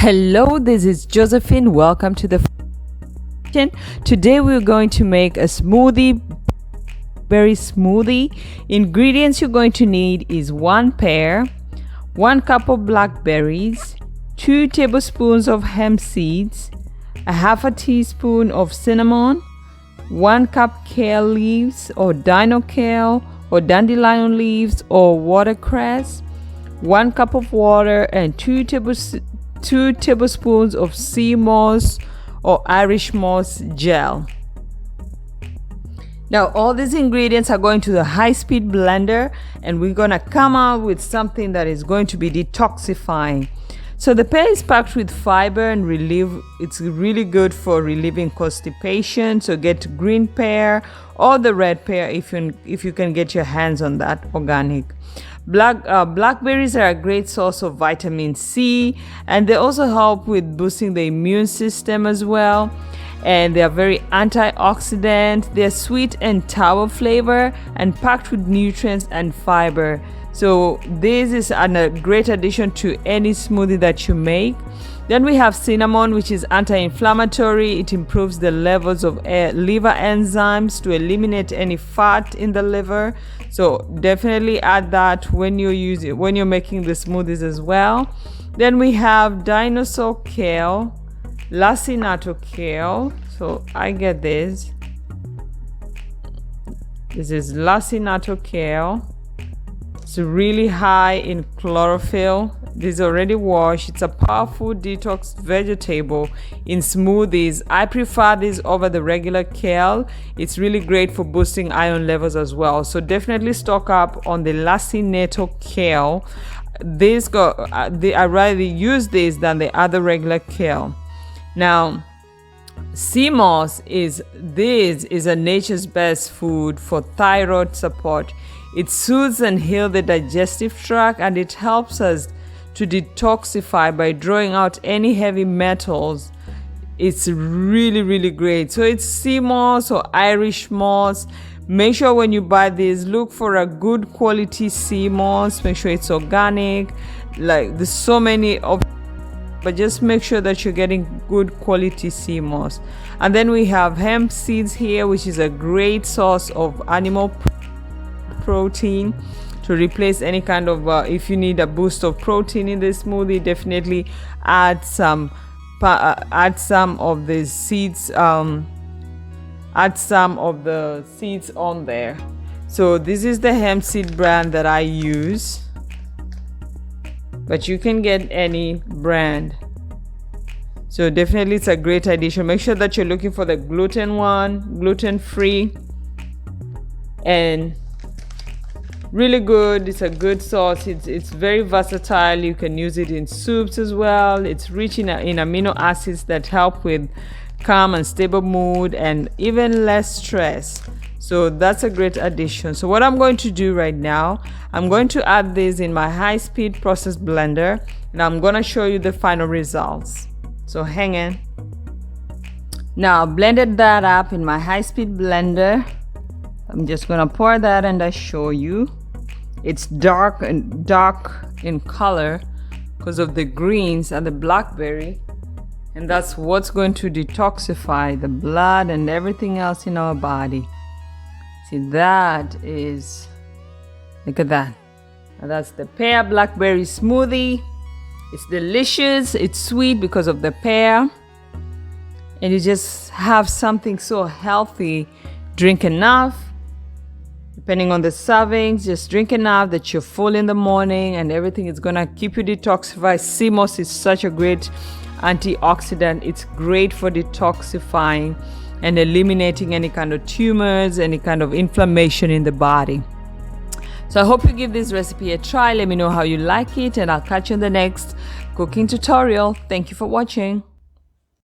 Hello, this is Josephine. Welcome to the kitchen. Today we're going to make a berry smoothie. Ingredients you're going to need is 1 pear, 1 cup of blackberries, 2 tablespoons of hemp seeds, a half a teaspoon of cinnamon, 1 cup kale leaves or dino kale or dandelion leaves or watercress, 1 cup of water, and 2 tablespoons of sea moss or Irish moss gel. Now all these ingredients are going to the high-speed blender, and we're gonna come out with something that is going to be detoxifying. So the pear is packed with fiber and it's really good for relieving constipation. So get green pear or the red pear if you can get your hands on that, organic. Blackberries are a great source of vitamin C, and they also help with boosting the immune system as well. And they are very antioxidant. They're sweet and sour flavor and packed with nutrients and fiber. So this is a great addition to any smoothie that you make. Then we have cinnamon, which is anti-inflammatory. It improves the levels of liver enzymes to eliminate any fat in the liver. So definitely add that when you're making the smoothies as well. Then we have dinosaur kale, lacinato kale. So I get this. This is lacinato kale. It's really high in chlorophyll. This is already washed. It's a powerful detox vegetable in smoothies. I prefer this over the regular kale. It's really great for boosting iron levels as well. So definitely stock up on the lacinato kale. I rather use this than the other regular kale. Now, sea moss is a nature's best food for thyroid support. It soothes and heals the digestive tract, and it helps us to detoxify by drawing out any heavy metals. It's really great. So it's sea moss or Irish moss. Make sure when you buy this, look for a good quality sea moss. Make sure it's organic. Like, there's so many of, but just make sure that you're getting good quality sea moss. And then we have hemp seeds here, which is a great source of animal protein to replace any kind of if you need a boost of protein in this smoothie, definitely add some of the seeds, add some of the seeds on there. So this is the hemp seed brand that I use, but you can get any brand. So definitely it's a great addition. Make sure that you're looking for the gluten free, and really good. It's a good sauce. It's very versatile. You can use it in soups as well. It's rich in amino acids that help with calm and stable mood and even less stress. So that's a great addition. So what I'm going to do right now, I'm going to add this in my high-speed process blender, and I'm going to show you the final results. So hang in. Now, I blended that up in my high-speed blender. I'm just going to pour that and I show you. It's dark in color because of the greens and the blackberry, and that's what's going to detoxify the blood and everything else in our body. See, that is, look at that. And that's the pear blackberry smoothie. It's delicious. It's sweet because of the pear, and you just have something so healthy. Drink enough. Depending on the servings, just drink enough that you're full in the morning, and everything is gonna keep you detoxified. Sea moss is such a great antioxidant. It's great for detoxifying and eliminating any kind of tumors, any kind of inflammation in the body. So I hope you give this recipe a try. Let me know how you like it, and I'll catch you in the next cooking tutorial. Thank you for watching.